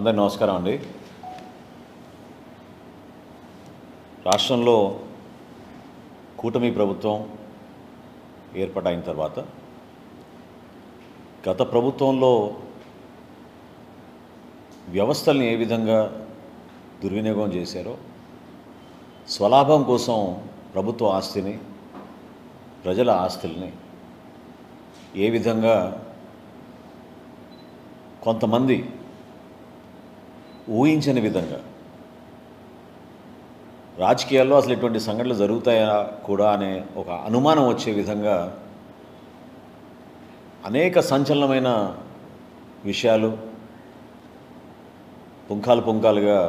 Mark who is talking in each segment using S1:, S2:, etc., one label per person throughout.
S1: అందరికీ నమస్కారం అండి. రాష్ట్రంలో కూటమి ప్రభుత్వం ఏర్పాటైన తర్వాత గత ప్రభుత్వంలో వ్యవస్థల్ని ఏ విధంగా దుర్వినియోగం చేశారో, స్వలాభం కోసం ప్రభుత్వ ఆస్తిని, ప్రజల ఆస్తుల్ని ఏ విధంగా కొంతమంది ఊహించని విధంగా రాజకీయాల్లో అసలు ఇటువంటి సంఘటనలు జరుగుతాయా కూడా అనే ఒక అనుమానం వచ్చే విధంగా అనేక సంచలనమైన విషయాలు పుంఖాలుగా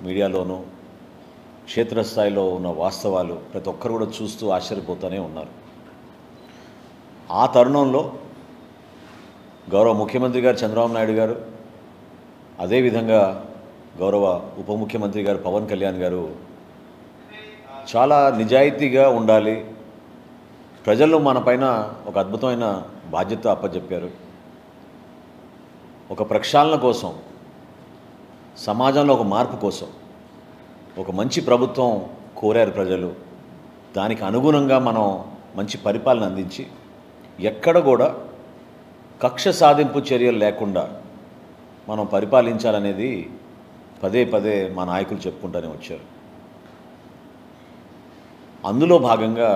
S1: మీడియాలోనూ క్షేత్రస్థాయిలో ఉన్న వాస్తవాలు ప్రతి ఒక్కరు కూడా చూస్తూ ఆశ్చర్యపోతూనే ఉన్నారు. ఆ తరుణంలో గౌరవ ముఖ్యమంత్రి గారు చంద్రబాబు నాయుడు గారు, అదేవిధంగా గౌరవ ఉప ముఖ్యమంత్రి గారు పవన్ కళ్యాణ్ గారు చాలా నిజాయితీగా ఉండాలి, ప్రజల్లో మన పైన ఒక అద్భుతమైన బాధ్యత అప్పచెప్పారు, ఒక ప్రక్షాళన కోసం, సమాజంలో ఒక మార్పు కోసం ఒక మంచి ప్రభుత్వం కోరారు ప్రజలు. దానికి అనుగుణంగా మనం మంచి పరిపాలన అందించి ఎక్కడ కూడా కక్ష సాధింపు చర్యలు లేకుండా మనం పరిపాలించాలనేది పదే పదే మా నాయకులు చెప్పుకుంటూనే వచ్చారు. అందులో భాగంగా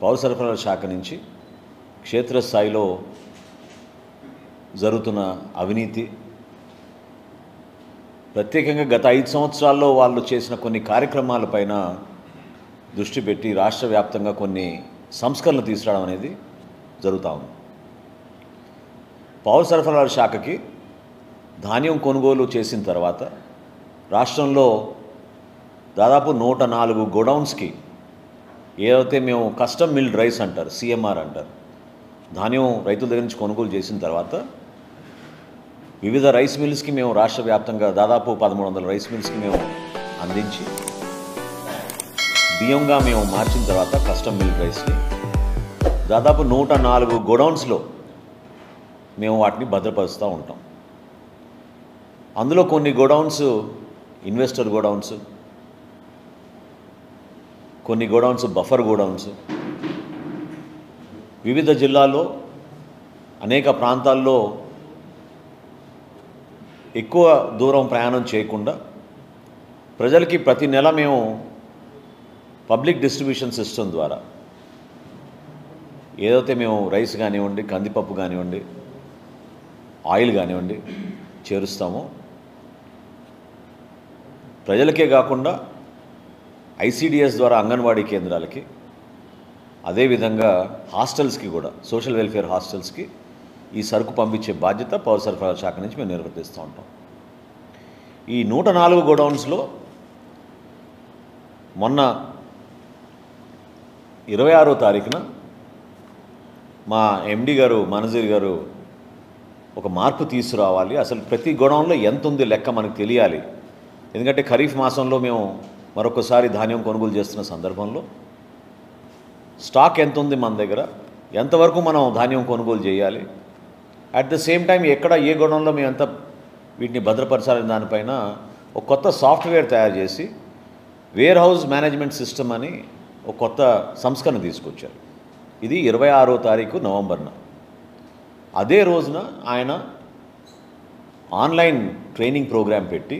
S1: పౌర సరఫరాల శాఖ నుంచి క్షేత్రస్థాయిలో జరుగుతున్న అవినీతి, ప్రత్యేకంగా గత 5 సంవత్సరాల్లో వాళ్ళు చేసిన కొన్ని కార్యక్రమాలపైన దృష్టి పెట్టి రాష్ట్ర వ్యాప్తంగా కొన్ని సంస్కరణలు తీసుకురావడం అనేది జరుగుతూ ఉంది. పౌర సరఫరాల శాఖకి ధాన్యం కొనుగోలు చేసిన తర్వాత రాష్ట్రంలో దాదాపు 104 గోడౌన్స్కి ఏదైతే మేము కస్టమ్ మిల్డ్ రైస్ అంటారు, సిఎంఆర్ అంటారు, ధాన్యం రైతుల దగ్గర నుంచి కొనుగోలు చేసిన తర్వాత వివిధ రైస్ మిల్స్కి మేము రాష్ట్ర వ్యాప్తంగా దాదాపు 1300 రైస్ మిల్స్కి మేము అందించి బియ్యంగా మేము మార్చిన తర్వాత కస్టమ్ మిల్డ్ రైస్ని దాదాపు 104 గోడౌన్స్లో మేము వాటిని భద్రపరుస్తూ ఉంటాం. అందులో కొన్ని గోడౌన్స్ ఇన్వెస్టర్ గోడౌన్స్, కొన్ని గోడౌన్స్ బఫర్ గోడౌన్స్, వివిధ జిల్లాల్లో అనేక ప్రాంతాల్లో ఎక్కువ దూరం ప్రయాణం చేయకుండా ప్రజలకి ప్రతి నెల మేము పబ్లిక్ డిస్ట్రిబ్యూషన్ సిస్టమ్ ద్వారా ఏదైతే మేము రైస్ కానివ్వండి, కందిపప్పు కానివ్వండి, ఆయిల్ కానివ్వండి చేరుస్తామో, ప్రజలకే కాకుండా ఐసిడిఎస్ ద్వారా అంగన్వాడీ కేంద్రాలకి, అదేవిధంగా హాస్టల్స్కి కూడా, సోషల్ వెల్ఫేర్ హాస్టల్స్కి ఈ సరుకు పంపించే బాధ్యత పౌర సరఫరాల శాఖ నుంచి మేము నిర్వర్తిస్తూ ఉంటాం. ఈ 104 గోడౌన్స్లో మొన్న 26వ తారీఖున మా ఎండి గారు మనజీర్ గారు ఒక మార్పు తీసుకురావాలి, అసలు ప్రతి గోడౌన్లో ఎంత ఉంది లెక్క మనకు తెలియాలి. ఎందుకంటే ఖరీఫ్ మాసంలో మేము మరొకసారి ధాన్యం కొనుగోలు చేస్తున్న సందర్భంలో స్టాక్ ఎంత ఉంది మన దగ్గర, ఎంతవరకు మనం ధాన్యం కొనుగోలు చేయాలి, అట్ ద సేమ్ టైం ఎక్కడ ఏ గోడౌన్లో మేము ఎంత వీటిని భద్రపరచాలని దానిపైన ఒక కొత్త సాఫ్ట్వేర్ తయారు చేసి వేర్ హౌస్ మేనేజ్మెంట్ సిస్టమ్ అని ఒక కొత్త సంస్కరణ తీసుకొచ్చారు. ఇది 26వ తారీఖు నవంబర్న. అదే రోజున ఆయన ఆన్లైన్ ట్రైనింగ్ ప్రోగ్రాం పెట్టి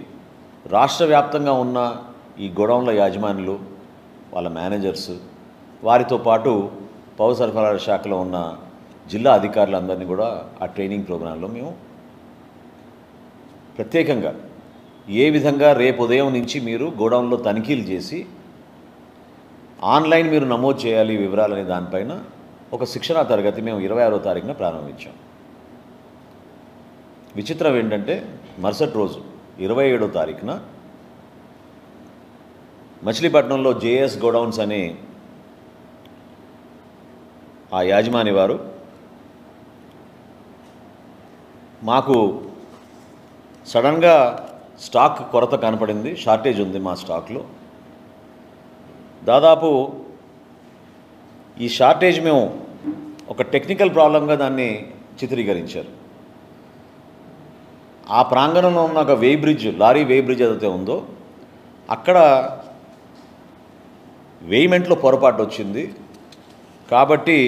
S1: రాష్ట్ర వ్యాప్తంగా ఉన్న ఈ గోడౌన్ల యాజమానులు, వాళ్ళ మేనేజర్స్, వారితో పాటు పౌర సరఫరాల శాఖలో ఉన్న జిల్లా అధికారులందరినీ కూడా ఆ ట్రైనింగ్ ప్రోగ్రాంలో మేము ప్రత్యేకంగా ఏ విధంగా రేపు ఉదయం నుంచి మీరు గోడౌన్లో తనిఖీలు చేసి ఆన్లైన్ మీరు నమోదు చేయాలి వివరాలనే దానిపైన ఒక శిక్షణా తరగతి మేము 26వ తారీఖున ప్రారంభించాం. విచిత్రం ఏంటంటే మరుసటి రోజు 27వ తారీఖున మచిలీపట్నంలో జేఎస్ గోడౌన్స్ అనే ఆ యాజమాని వారు మాకు సడన్గా స్టాక్ కొరత కనపడింది, షార్టేజ్ ఉంది మా స్టాక్లో, దాదాపు ఈ షార్టేజ్ మేము ఒక టెక్నికల్ ప్రాబ్లంగా దాన్ని చిత్రీకరించారు. ఆ ప్రాంగణంలో ఉన్న ఒక లారీ వేయి బ్రిడ్జ్ ఏదైతే ఉందో అక్కడ వేయిమెంట్లో పొరపాటు వచ్చింది. కాబట్టి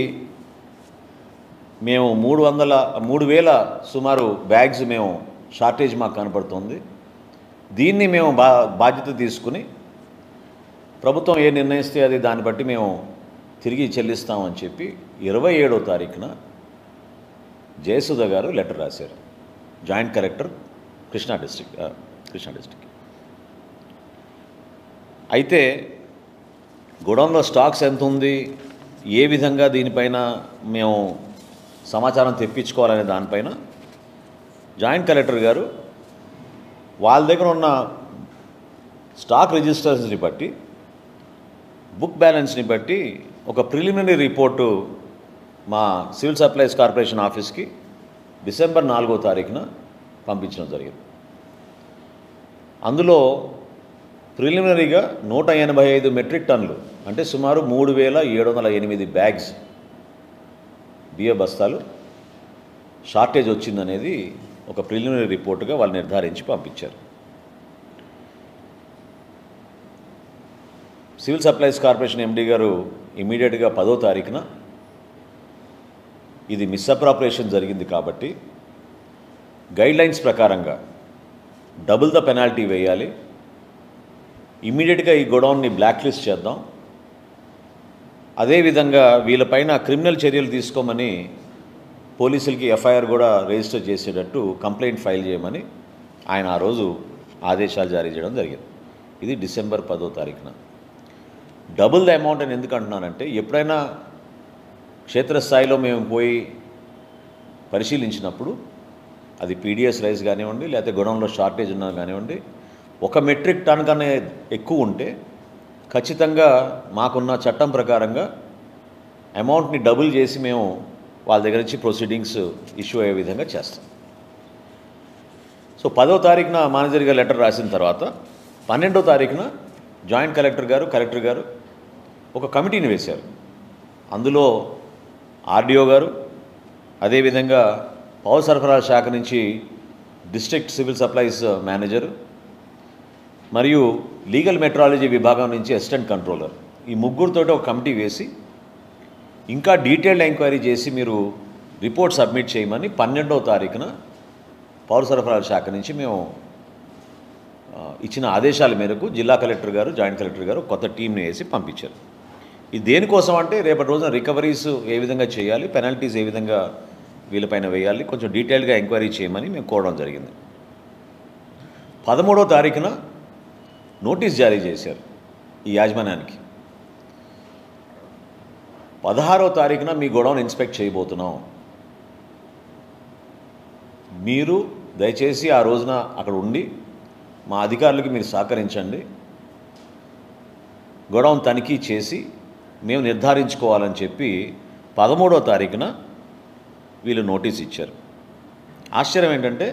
S1: మేము 3,000 సుమారు బ్యాగ్స్ మేము షార్టేజ్ మాకు కనపడుతుంది. దీన్ని మేము బాధ్యత తీసుకుని ప్రభుత్వం ఏ నిర్ణయిస్తే అది దాన్ని బట్టి మేము తిరిగి చెల్లిస్తామని చెప్పి 27వ తారీఖున జయసుధ గారు లెటర్ రాశారు. Joint collector Krishna district. అయితే గోడౌన్లో స్టాక్స్ ఎంత ఉంది, ఏ విధంగా దీనిపైన మేము సమాచారం తెప్పించుకోవాలనే దానిపైన జాయింట్ కలెక్టర్ గారు వాళ్ళ దగ్గర ఉన్న స్టాక్ రిజిస్టర్స్ని బట్టి, బుక్ బ్యాలెన్స్ని బట్టి ఒక ప్రిలిమినరీ రిపోర్టు మా సివిల్ సప్లైస్ కార్పొరేషన్ ఆఫీస్కి డిసెంబర్ 4వ తారీఖున పంపించడం జరిగింది. అందులో ప్రిలిమినరీగా 185 మెట్రిక్ టన్నులు అంటే సుమారు 3,708 బ్యాగ్స్ బియ్య బస్తాలు షార్టేజ్ వచ్చిందనేది ఒక ప్రిలిమినరీ రిపోర్టుగా వాళ్ళు నిర్ధారించి పంపించారు. సివిల్ సప్లైస్ కార్పొరేషన్ ఎండీ గారు ఇమీడియట్గా 10వ తారీఖున ఇది మిస్అప్రాపరేషన్ జరిగింది కాబట్టి గైడ్లైన్స్ ప్రకారంగా డబుల్ ద పెనాల్టీ వేయాలి, ఇమీడియట్గా ఈ గోడౌన్ని బ్లాక్ లిస్ట్ చేద్దాం, అదేవిధంగా వీళ్ళపైన క్రిమినల్ చర్యలు తీసుకోమని పోలీసులకి ఎఫ్ఐఆర్ కూడా రిజిస్టర్ చేసేటట్టు కంప్లైంట్ ఫైల్ చేయమని ఆయన ఆ రోజు ఆదేశాలు జారీ చేయడం జరిగింది. ఇది డిసెంబర్ 10వ తారీఖున. డబుల్ ద అమౌంట్ అని ఎందుకు అంటున్నానంటే, ఎప్పుడైనా క్షేత్రస్థాయిలో మేము పోయి పరిశీలించినప్పుడు అది పీడిఎస్ రైస్ కానివ్వండి, లేకపోతే గోడౌన్లో షార్టేజ్ ఉన్నా కానివ్వండి, 1 మెట్రిక్ టన్ కన్నా ఎక్కువ ఉంటే ఖచ్చితంగా మాకున్న చట్టం ప్రకారంగా అమౌంట్ని డబుల్ చేసి మేము వాళ్ళ దగ్గర నుంచి ప్రొసీడింగ్స్ ఇష్యూ అయ్యే విధంగా చేస్తాం. సో 10వ తారీఖున మేనేజర్ గారు లెటర్ రాసిన తర్వాత 12వ తారీఖున జాయింట్ కలెక్టర్ గారు ఒక కమిటీని వేశారు. అందులో ఆర్డీఓ గారు, అదేవిధంగా పౌర సరఫరాల శాఖ నుంచి డిస్ట్రిక్ట్ సివిల్ సప్లైస్ మేనేజరు మరియు లీగల్ మెట్రాలజీ విభాగం నుంచి అసిస్టెంట్ కంట్రోలర్, ఈ ముగ్గురితోటి ఒక కమిటీ వేసి ఇంకా డీటెయిల్డ్ ఎంక్వైరీ చేసి మీరు రిపోర్ట్ సబ్మిట్ చేయమని 12వ తారీఖున పౌర సరఫరాల శాఖ నుంచి మేము ఇచ్చిన ఆదేశాల మేరకు జిల్లా కలెక్టర్ గారు, జాయింట్ కలెక్టర్ గారు కొత్త టీంని వేసి పంపించారు. ఇది దేనికోసం అంటే రేపటి రోజున రికవరీస్ ఏ విధంగా చేయాలి, పెనాల్టీస్ ఏ విధంగా వీళ్ళపైన వేయాలి, కొంచెం డీటెయిల్డ్గా ఎంక్వైరీ చేయమని మేము కోరడం జరిగింది. 13వ తారీఖున నోటీస్ జారీ చేశారు ఈ యాజమాన్యానికి. 16వ తారీఖున మీ గోడౌన్ ఇన్స్పెక్ట్ చేయబోతున్నాం, మీరు దయచేసి ఆ రోజున అక్కడ ఉండి మా అధికారులకి మీరు సహకరించండి, గోడౌన్ తనిఖీ చేసి మేము నిర్ధారించుకోవాలని చెప్పి 13వ తారీఖున వీళ్ళు నోటీస్ ఇచ్చారు. ఆశ్చర్యం ఏంటంటే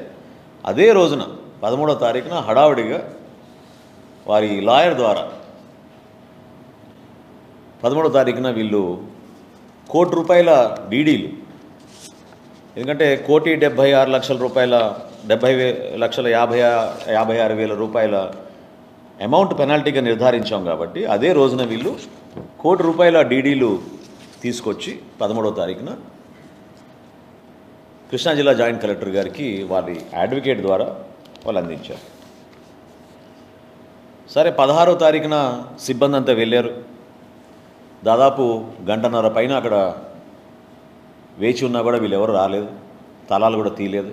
S1: అదే రోజున 13వ తారీఖున హడావుడిగా వారి లాయర్ ద్వారా 13వ తారీఖున వీళ్ళు ₹1,00,00,000 డీడీలు, ఎందుకంటే ₹1,76,00,000 ₹70,56,000 అమౌంట్ పెనాల్టీగా నిర్ధారించాం కాబట్టి అదే రోజున వీళ్ళు ₹1,00,00,000 డీడీలు తీసుకొచ్చి 13వ తారీఖున కృష్ణా జిల్లా జాయింట్ కలెక్టర్ గారికి వారి అడ్వకేట్ ద్వారా వాళ్ళు అందించారు. సరే 16వ తారీఖున సిబ్బంది అంతా వెళ్ళారు. దాదాపు గంటన్నర పైన అక్కడ వేచి ఉన్నా కూడా వీళ్ళెవరు రాలేదు, తలాలు కూడా తీయలేదు.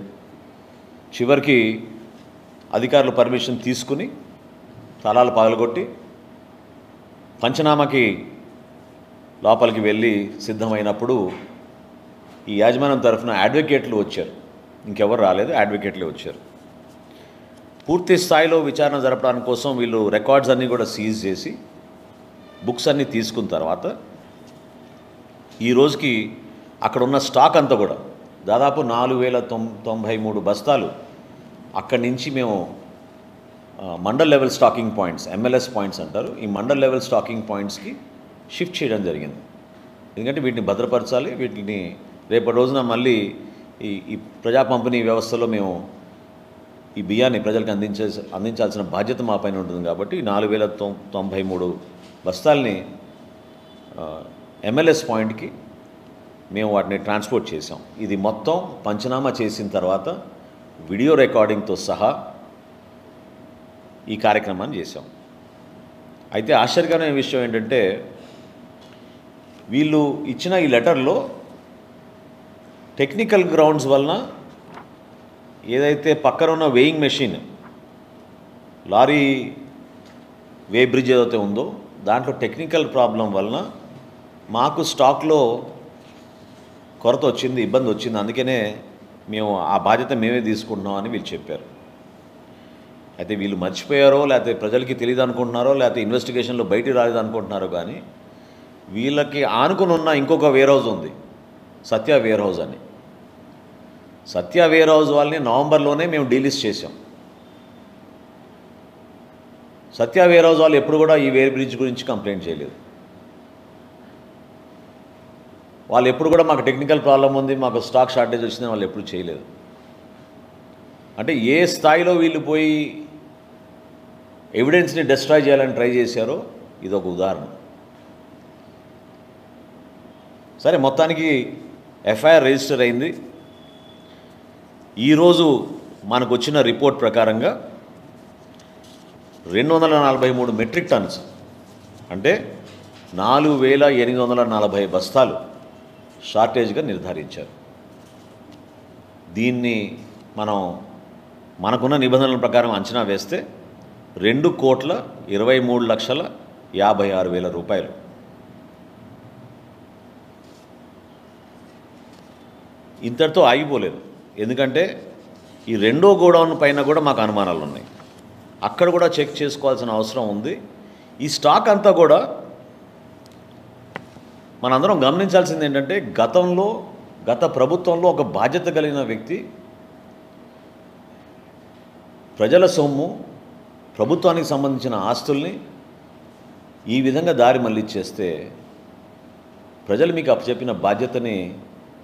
S1: చివరికి అధికారులు పర్మిషన్ తీసుకుని తలాలు పగలగొట్టి పంచనామాకి లోపలికి వెళ్ళి సిద్ధమైనప్పుడు ఈ యాజమాన్యం తరఫున అడ్వకేట్లు వచ్చారు, ఇంకెవరు రాలేదు, అడ్వకేట్లే వచ్చారు. పూర్తి స్థాయిలో విచారణ జరపడానికి కోసం వీళ్ళు రికార్డ్స్ అన్నీ కూడా సీజ్ చేసి బుక్స్ అన్నీ తీసుకున్న తర్వాత ఈ రోజుకి అక్కడ ఉన్న స్టాక్ అంతా కూడా దాదాపు 4,093 బస్తాలు అక్కడి నుంచి మేము mandal level stocking points, MLS points అంటారు, ఈ మండల్ లెవెల్ స్టాకింగ్ పాయింట్స్కి షిఫ్ట్ చేయడం జరిగింది. ఎందుకంటే వీటిని భద్రపరచాలి, వీటిని రేపటి రోజున మళ్ళీ ఈ ప్రజా పంపిణీ వ్యవస్థలో మేము ఈ బియ్యాన్ని ప్రజలకు అందించాల్సిన బాధ్యత మా పైన ఉంటుంది కాబట్టి 4093 బస్తాల్ని MLS పాయింట్కి మేము వాటిని ట్రాన్స్పోర్ట్ చేసాం. ఇది మొత్తం పంచనామా చేసిన తర్వాత వీడియో రికార్డింగ్తో సహా ఈ కార్యక్రమాన్ని చేసాం. అయితే ఆశ్చర్యకరమైన విషయం ఏంటంటే వీళ్ళు ఇచ్చిన ఈ లెటర్లో టెక్నికల్ గ్రౌండ్స్ వలన ఏదైతే పక్కన ఉన్న వేయింగ్ మెషిన్ లారీ వే బ్రిడ్జ్ ఏదైతే ఉందో దాంట్లో టెక్నికల్ ప్రాబ్లం వలన మాకు స్టాక్లో కొరత వచ్చింది, ఇబ్బంది వచ్చింది, అందుకనే మేము ఆ బాధ్యత మేమే తీసుకుంటున్నాం అని వీళ్ళు చెప్పారు. అయితే వీళ్ళు మర్చిపోయారో లేకపోతే ప్రజలకి తెలియదు అనుకుంటున్నారో లేకపోతే ఇన్వెస్టిగేషన్లో బయటికి రాలేదు అనుకుంటున్నారో కానీ వీళ్ళకి ఆనుకుని ఉన్న ఇంకొక వేర్ హౌస్ ఉంది, సత్య వేర్ హౌస్ అని. సత్య వేర్ హౌస్ వాళ్ళని నవంబర్లోనే మేము డీలిస్ట్ చేసాం. సత్య వేర్ హౌస్ వాళ్ళు ఎప్పుడు కూడా ఈ వేర్ బ్రిడ్జ్ గురించి కంప్లైంట్ చేయలేదు. వాళ్ళు ఎప్పుడు కూడా మాకు టెక్నికల్ ప్రాబ్లం ఉంది, మాకు స్టాక్ షార్టేజ్ వచ్చిందని వాళ్ళు ఎప్పుడు చేయలేదు. అంటే ఏ స్థాయిలో వీళ్ళు పోయి ఎవిడెన్స్ని డిస్ట్రాయ్ చేయాలని ట్రై చేశారో ఇదొక ఉదాహరణ. సరే, మొత్తానికి ఎఫ్ఐఆర్ రిజిస్టర్ అయింది. ఈరోజు మనకు వచ్చిన రిపోర్ట్ ప్రకారంగా 243 మెట్రిక్ టన్స్ అంటే 4840 బస్తాలు షార్టేజ్గా నిర్ధారించారు. దీన్ని మనకున్న నిబంధనల ప్రకారం అంచనా వేస్తే 2,23,56,000 రూపాయలు. ఇంతటితో ఆగిపోలేదు. ఎందుకంటే ఈ రెండో గోడౌన్ పైన కూడా మాకు అనుమానాలు ఉన్నాయి. అక్కడ కూడా చెక్ చేసుకోవాల్సిన అవసరం ఉంది. ఈ స్టాక్ అంతా కూడా మనందరం గమనించాల్సింది ఏంటంటే గత ప్రభుత్వంలో ఒక బాధ్యత కలిగిన వ్యక్తి ప్రజల సొమ్ము, ప్రభుత్వానికి సంబంధించిన ఆస్తుల్ని ఈ విధంగా దారి మళ్ళించేస్తే ప్రజలు మీకు అప్పచెప్పిన బాధ్యతని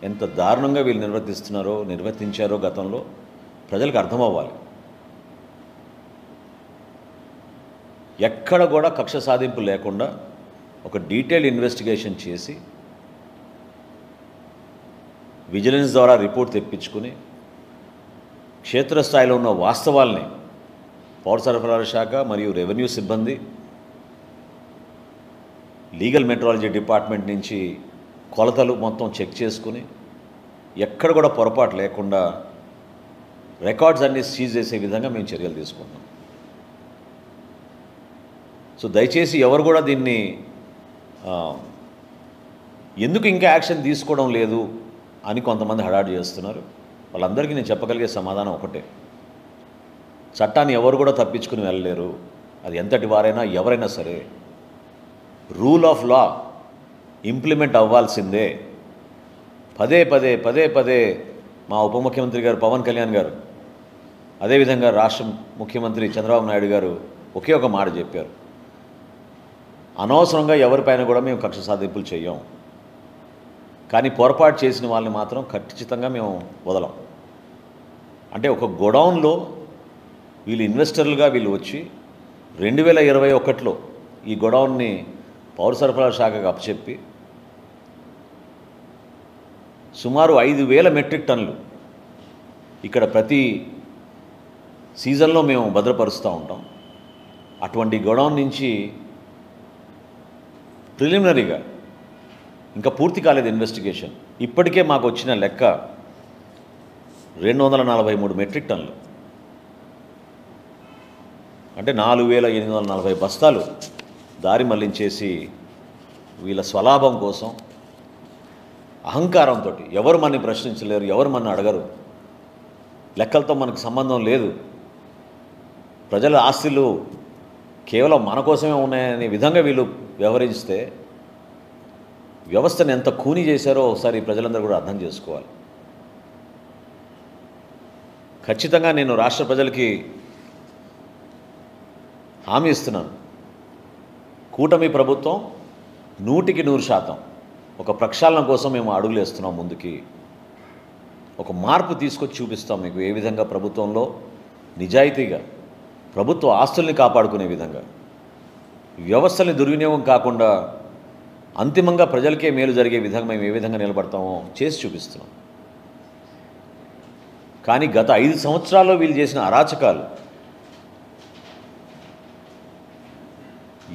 S1: ఎంత దారుణంగా వీళ్ళు నిర్వర్తించారో గతంలో ప్రజలకు అర్థమవ్వాలి. ఎక్కడ కూడా కక్ష సాధింపు లేకుండా ఒక డీటెయిల్డ్ ఇన్వెస్టిగేషన్ చేసి విజిలెన్స్ ద్వారా రిపోర్ట్ తెప్పించుకుని క్షేత్రస్థాయిలో ఉన్న వాస్తవాల్ని పౌర సరఫరాల శాఖ మరియు రెవెన్యూ సిబ్బంది, లీగల్ మెట్రాలజీ డిపార్ట్మెంట్ నుంచి కొలతలు మొత్తం చెక్ చేసుకుని ఎక్కడ కూడా పొరపాటు లేకుండా రికార్డ్స్ అన్నీ సీజ్ చేసే విధంగా మేము చర్యలు తీసుకుంటాం. సో దయచేసి ఎవరు కూడా దీన్ని ఎందుకు ఇంకా యాక్షన్ తీసుకోవడం లేదు అని కొంతమంది హడావుడి చేస్తున్నారు. వాళ్ళందరికీ నేను చెప్పగలిగే సమాధానం ఒకటే: చట్టాన్ని ఎవరు కూడా తప్పించుకుని వెళ్ళలేరు. అది ఎంతటి వారైనా ఎవరైనా సరే రూల్ ఆఫ్ లా ఇంప్లిమెంట్ అవ్వాల్సిందే. పదే పదే మా ఉప ముఖ్యమంత్రి గారు పవన్ కళ్యాణ్ గారు, అదేవిధంగా రాష్ట్ర ముఖ్యమంత్రి చంద్రబాబు నాయుడు గారు ఒకే ఒక మాట చెప్పారు: అనవసరంగా ఎవరిపైన కూడా మేము కక్ష సాధింపులు చేయం, కానీ పొరపాటు చేసిన వాళ్ళని మాత్రం ఖచ్చితంగా మేము వదలం. అంటే ఒక గోడౌన్లో వీళ్ళు ఇన్వెస్టర్లుగా వీళ్ళు వచ్చి 2021లో ఈ గోడౌన్ని పౌర సరఫరాల శాఖకు అప్పచెప్పి సుమారు 5,000 మెట్రిక్ టన్నులు ఇక్కడ ప్రతి సీజన్లో మేము భద్రపరుస్తూ ఉంటాం. అటువంటి గోడౌన్ నుంచి ప్రిలిమినరీగా ఇంకా పూర్తి కాలేదు ఇన్వెస్టిగేషన్, ఇప్పటికే మాకు వచ్చిన లెక్క 243 మెట్రిక్ టన్నులు అంటే 4,840 బస్తాలు దారి మళ్లించేసి వీళ్ళ స్వలాభం కోసం అహంకారంతో ఎవరు మనని ప్రశ్నించలేరు, ఎవరు మన అడగరు, లెక్కలతో మనకు సంబంధం లేదు, ప్రజల ఆస్తులు కేవలం మన కోసమే ఉన్నాయనే విధంగా వీళ్ళు వ్యవహరిస్తే వ్యవస్థను ఎంత ఖూనీ చేశారో ఒకసారి ప్రజలందరూ కూడా అర్థం చేసుకోవాలి. ఖచ్చితంగా నేను రాష్ట్ర ప్రజలకి హామీ ఇస్తున్నాను, కూటమి ప్రభుత్వం 100% ఒక ప్రక్షాళన కోసం మేము అడుగులు వేస్తున్నాం ముందుకి. ఒక మార్పు తీసుకొచ్చి చూపిస్తాం మీకు ఏ విధంగా ప్రభుత్వంలో నిజాయితీగా ప్రభుత్వ ఆస్తుల్ని కాపాడుకునే విధంగా, వ్యవస్థల్ని దుర్వినియోగం కాకుండా అంతిమంగా ప్రజలకే మేలు జరిగే విధంగా మేము ఏ విధంగా నిలబడతామో చేసి చూపిస్తున్నాం. కానీ గత 5 సంవత్సరాల్లో వీళ్ళు చేసిన అరాచకాలు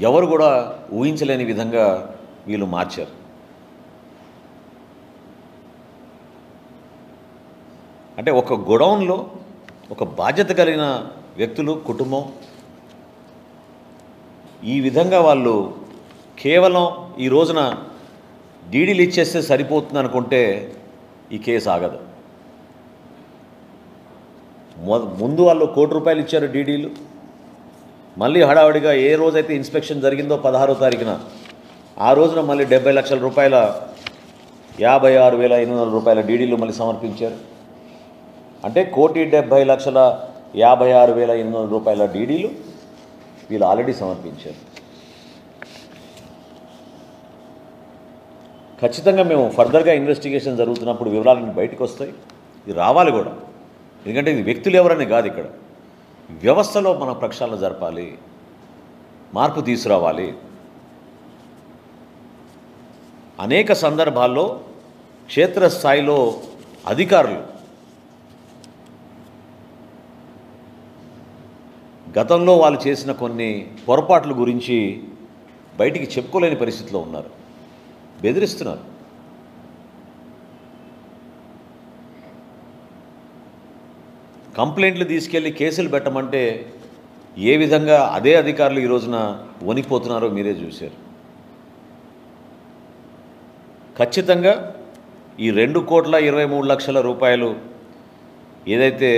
S1: ఎవరు కూడా ఊహించలేని విధంగా వీళ్ళు మార్చారు. అంటే ఒక గోడౌన్లో ఒక బాధ్యత కలిగిన వ్యక్తులు, కుటుంబం ఈ విధంగా వాళ్ళు కేవలం ఈ రోజున డీడీలు ఇచ్చేస్తే సరిపోతుంది అనుకుంటే ఈ కేసు ఆగదు. ముందు వాళ్ళు ₹1,00,00,000 ఇచ్చారు డీడీలు. మళ్ళీ హడావుడిగా ఏ రోజైతే ఇన్స్పెక్షన్ జరిగిందో 16వ తారీఖున ఆ రోజున మళ్ళీ ₹70 లక్షల ₹56,800 డీడీలు మళ్ళీ సమర్పించారు. అంటే ₹1,70,56,800 డీడీలు వీళ్ళు ఆల్రెడీ సమర్పించారు. ఖచ్చితంగా మేము ఫర్దర్గా ఇన్వెస్టిగేషన్ జరుగుతున్నప్పుడు వివరాలన్నీ బయటకు వస్తాయి. ఇది రావాలి కూడా, ఎందుకంటే ఇది వ్యక్తులు ఎవరని కాదు, ఇక్కడ వ్యవస్థలో మన ప్రక్షాళన జరపాలి, మార్పు తీసుకురావాలి. అనేక సందర్భాల్లో క్షేత్రస్థాయిలో అధికారులు గతంలో వాళ్ళు చేసిన కొన్ని పొరపాట్ల గురించి బయటికి చెప్పుకోలేని పరిస్థితిలో ఉన్నారు, బెదిరిస్తున్నారు. కంప్లైంట్లు తీసుకెళ్ళి కేసులు పెట్టమంటే ఏ విధంగా అదే అధికారులు ఈ రోజున వణికిపోతున్నారో మీరే చూశారు. ఖచ్చితంగా ఈ ₹2,23,00,000 ఏదైతే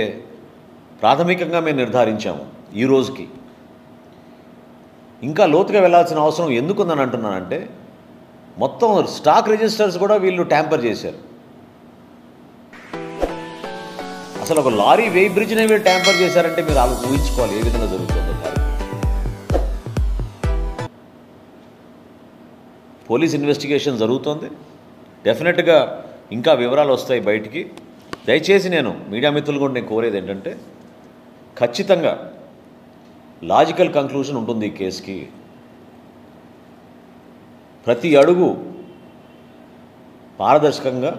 S1: ప్రాథమికంగా మేము నిర్ధారించామో ఈ రోజుకి ఇంకా లోతుగా వెళ్ళాల్సిన అవసరం ఎందుకుందని అంటున్నానంటే, మొత్తం స్టాక్ రిజిస్టర్స్ కూడా వీళ్ళు ట్యాంపర్ చేశారు. అసలు ఒక లారీ వెయి బ్రిడ్జ్ని వీళ్ళు ట్యాంపర్ చేశారంటే మీరు ఊహించుకోవాలి ఏ విధంగా జరుగుతుందో. పోలీస్ ఇన్వెస్టిగేషన్ జరుగుతోంది. డెఫినెట్గా ఇంకా వివరాలు వస్తాయి బయటికి. దయచేసి నేను మీడియా మిత్రులు కూడా నేను కోరేది ఏంటంటే, ఖచ్చితంగా లాజికల్ కంక్లూజన్ ఉంటుంది ఈ కేసుకి. ప్రతి అడుగు పారదర్శకంగా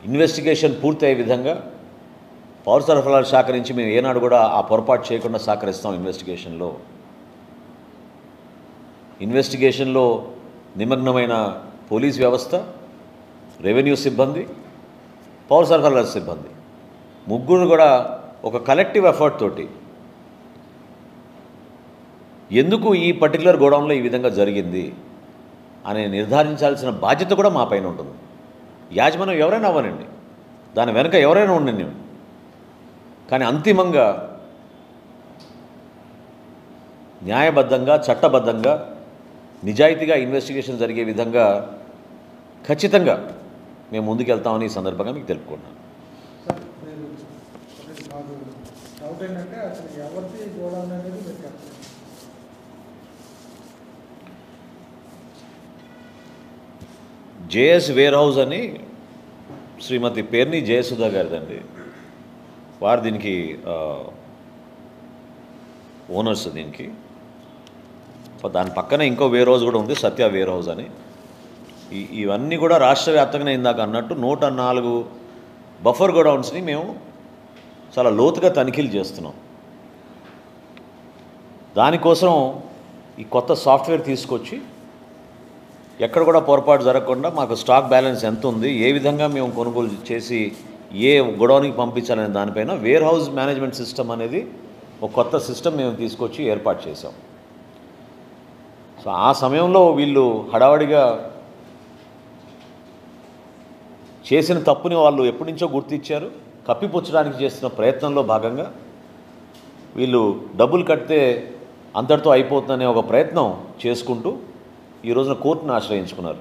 S1: ఇన్వెస్టిగేషన్ పూర్తి అయ్యే విధంగా పౌర సరఫరాల శాఖ నుంచి మేము ఏనాడు కూడా ఆ పొరపాటు చేయకుండా సహకరిస్తాం. ఇన్వెస్టిగేషన్లో నిమగ్నమైన పోలీస్ వ్యవస్థ, రెవెన్యూ సిబ్బంది, పౌర సరఫరాల సిబ్బంది ముగ్గురు కూడా ఒక కలెక్టివ్ ఎఫర్ట్ తోటి ఎందుకు ఈ పర్టికులర్ గోడౌన్లో ఈ విధంగా జరిగింది అని నిర్ధారించాల్సిన బాధ్యత కూడా మా పైన ఉంటుంది. యాజమాన్యం ఎవరైనా అవ్వనండి, దాని వెనుక ఎవరైనా ఉండండి, కానీ అంతిమంగా న్యాయబద్ధంగా, చట్టబద్ధంగా, నిజాయితీగా ఇన్వెస్టిగేషన్ జరిగే విధంగా ఖచ్చితంగా మేము ముందుకెళ్తామని ఈ సందర్భంగా మీకు తెలుపుకుంటున్నాను. జేఎస్ వేర్ హౌస్ అని శ్రీమతి పేర్ని జయసుధా గారిదండి. వారు దీనికి ఓనర్స్. దీనికి దాని పక్కన ఇంకో వేర్ హౌస్ కూడా ఉంది, సత్య వేర్ హౌస్ అని. ఇవన్నీ కూడా రాష్ట్ర వ్యాప్తంగా ఇందాక అన్నట్టు 104 బఫర్ గోడౌన్స్ని మేము చాలా లోతుగా తనిఖీలు చేస్తున్నాం. దానికోసం ఈ కొత్త సాఫ్ట్వేర్ తీసుకొచ్చి ఎక్కడ కూడా పొరపాటు జరగకుండా మాకు స్టాక్ బ్యాలెన్స్ ఎంత ఉంది, ఏ విధంగా మేము కొనుగోలు చేసి ఏ గోడౌన్కి పంపించాలనే దానిపైన వేర్ హౌస్ మేనేజ్మెంట్ సిస్టమ్ అనేది ఒక కొత్త సిస్టమ్ మేము తీసుకొచ్చి ఏర్పాటు చేసాం. సో ఆ సమయంలో వీళ్ళు హడావడిగా చేసిన తప్పుని వాళ్ళు ఎప్పటి నుంచో గుర్తించారు. కప్పిపుచ్చడానికి చేస్తున్న ప్రయత్నంలో భాగంగా వీళ్ళు డబ్బులు కడితే అంతటితో అయిపోతుందనే ఒక ప్రయత్నం చేసుకుంటూ ఈ రోజున కోర్టును ఆశ్రయించుకున్నారు.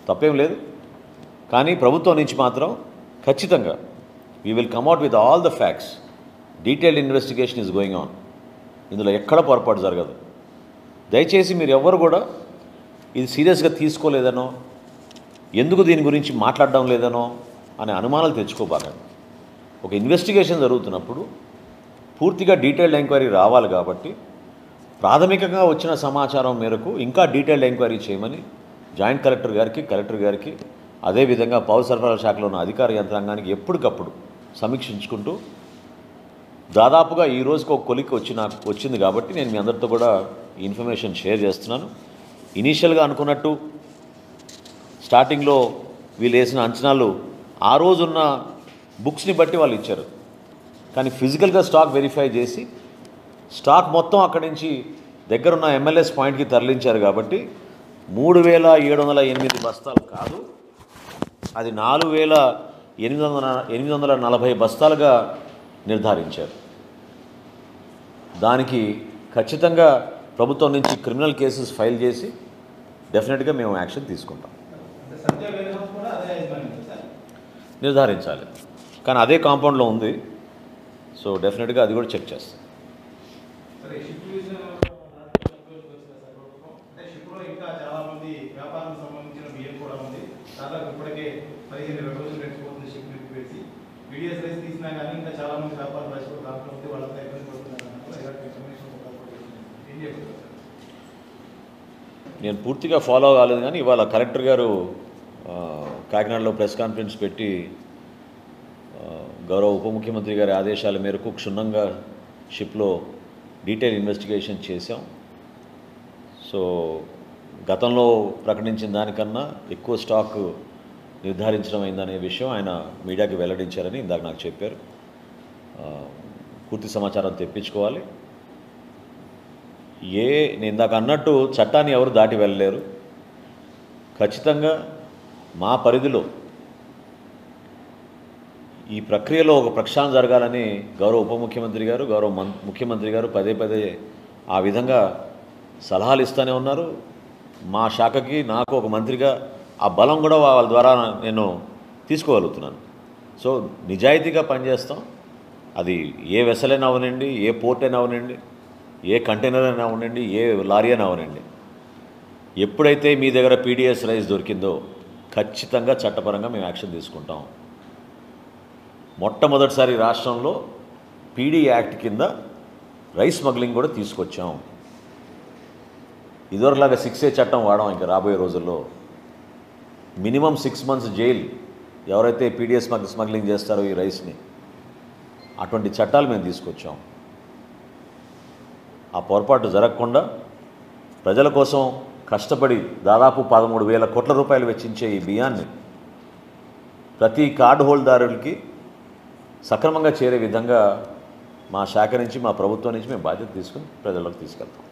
S1: తప్పేం లేదు, కానీ ప్రభుత్వం నుంచి మాత్రం ఖచ్చితంగా we will commit with all the facts. Detailed investigation is going on. ఇందులో ఎక్కడ పొరపాటు జరగదు. దయచేసి మీరు ఎవ్వరు కూడా ఇది సీరియస్గా తీసుకోలేదనో, ఎందుకు దీని గురించి మాట్లాడడం లేదనో అనే అనుమానాలు తెచ్చుకోబాకండి. ఒక ఇన్వెస్టిగేషన్ జరుగుతున్నప్పుడు పూర్తిగా డీటెయిల్డ్ ఎంక్వైరీ రావాలి కాబట్టి ప్రాథమికంగా వచ్చిన సమాచారం మేరకు ఇంకా డీటెయిల్డ్ ఎంక్వైరీ చేయమని జాయింట్ కలెక్టర్ గారికి అదేవిధంగా పౌర సరఫరాల శాఖలో ఉన్న అధికార యంత్రాంగానికి ఎప్పటికప్పుడు సమీక్షించుకుంటూ దాదాపుగా ఈ రోజుకి ఒక కొలిక్ వచ్చింది కాబట్టి నేను మీ అందరితో కూడా ఈ ఇన్ఫర్మేషన్ షేర్ చేస్తున్నాను. ఇనీషియల్గా అనుకున్నట్టు స్టార్టింగ్లో వీళ్ళు వేసిన అంచనాలు ఆ రోజున్న బుక్స్ని బట్టి వాళ్ళు ఇచ్చారు. కానీ ఫిజికల్గా స్టాక్ వెరిఫై చేసి స్టాక్ మొత్తం అక్కడి నుంచి దగ్గరున్న MLS పాయింట్కి తరలించారు కాబట్టి 3708 బస్తాలు కాదు, అది 4840 బస్తాలుగా నిర్ధారించారు. దానికి ఖచ్చితంగా ప్రభుత్వం నుంచి క్రిమినల్ కేసెస్ ఫైల్ చేసి డెఫినెట్గా మేము యాక్షన్ తీసుకుంటాం. నిర్ధారించాలి, కానీ అదే కాంపౌండ్లో ఉంది. సో డెఫినెట్గా అది కూడా చెక్ చేస్తాం. నేను పూర్తిగా ఫాలో కాలేదు, కానీ ఇవాళ కలెక్టర్ గారు కాకినాడలో ప్రెస్ కాన్ఫరెన్స్ పెట్టి గౌరవ ఉప ముఖ్యమంత్రి గారి ఆదేశాల మేరకు క్షుణ్ణంగా షిప్లో డీటెయిల్ ఇన్వెస్టిగేషన్ చేశాం. సో గతంలో ప్రకటించిన దానికన్నా ఎక్కువ స్టాక్ నిర్ధారించడం అయిందనే విషయం ఆయన మీడియాకి వెల్లడించారని ఇందాక నాకు చెప్పారు. పూర్తి సమాచారం తెప్పించుకోవాలి. నేను ఇందాక అన్నట్టు చట్టాన్ని ఎవరు దాటి వెళ్ళలేరు. ఖచ్చితంగా మా పరిధిలో ఈ ప్రక్రియలో ఒక ప్రక్షాళన జరగాలని గౌరవ ఉప ముఖ్యమంత్రి గారు, గౌరవ ముఖ్యమంత్రి గారు పదే పదే ఆ విధంగా సలహాలు ఇస్తూనే ఉన్నారు. మా శాఖకి నాకు ఒక మంత్రిగా ఆ బలం కూడా వాళ్ళ ద్వారా నేను తీసుకోగలుగుతున్నాను. సో నిజాయితీగా పనిచేస్తాం. అది ఏ వెసల్ అయినా అవనండి, ఏ పోర్ట్ అయినా అవనండి, ఏ కంటైనర్ అయినా అవనండి, ఏ లారీ అయినా అవనండి. ఎప్పుడైతే మీ దగ్గర PDS రైస్ దొరికిందో ఖచ్చితంగా చట్టపరంగా మేము యాక్షన్ తీసుకుంటాం. మొట్టమొదటిసారి రాష్ట్రంలో PD యాక్ట్ కింద రైస్ స్మగ్లింగ్ కూడా తీసుకొచ్చాం. ఇదివరలాగా 6A చట్టం వాడాం. ఇంకా రాబోయే రోజుల్లో మినిమం 6 months జైలు ఎవరైతే PDS స్మగ్లింగ్ చేస్తారో ఈ రైస్ని, అటువంటి చట్టాలు మేము తీసుకొచ్చాం. ఆ పొరపాటు జరగకుండా ప్రజల కోసం కష్టపడి దాదాపు 13,000 కోట్ల రూపాయలు వెచ్చించే ఈ బియ్యాన్ని ప్రతి కార్డు హోల్డర్కి సక్రమంగా చేరే విధంగా మా శాఖ నుంచి, మా ప్రభుత్వం నుంచి మేము బాధ్యత తీసుకుని ప్రజల్లోకి తీసుకెళ్తాం.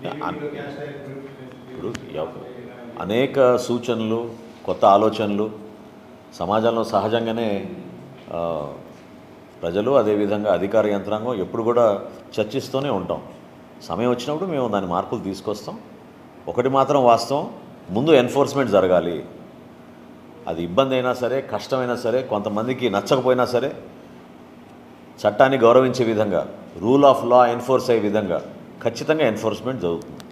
S1: ఇప్పుడు అనేక సూచనలు, కొత్త ఆలోచనలు సమాజంలో సహజంగానే ప్రజలు అదేవిధంగా అధికార యంత్రాంగం ఎప్పుడు కూడా చర్చిస్తూనే ఉంటాం. సమయం వచ్చినప్పుడు మేము దాని మార్పులు తీసుకొస్తాం. ఒకటి మాత్రం వాస్తవం, ముందు ఎన్ఫోర్స్మెంట్ జరగాలి. అది ఇబ్బంది అయినా సరే, కష్టమైనా సరే, కొంతమందికి నచ్చకపోయినా సరే, చట్టాన్ని గౌరవించే విధంగా, రూల్ ఆఫ్ లా ఎన్ఫోర్స్ అయ్యే విధంగా ఖచ్చితంగా ఎన్ఫోర్స్మెంట్ జరుగుతుంది.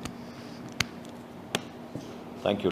S1: Thank you.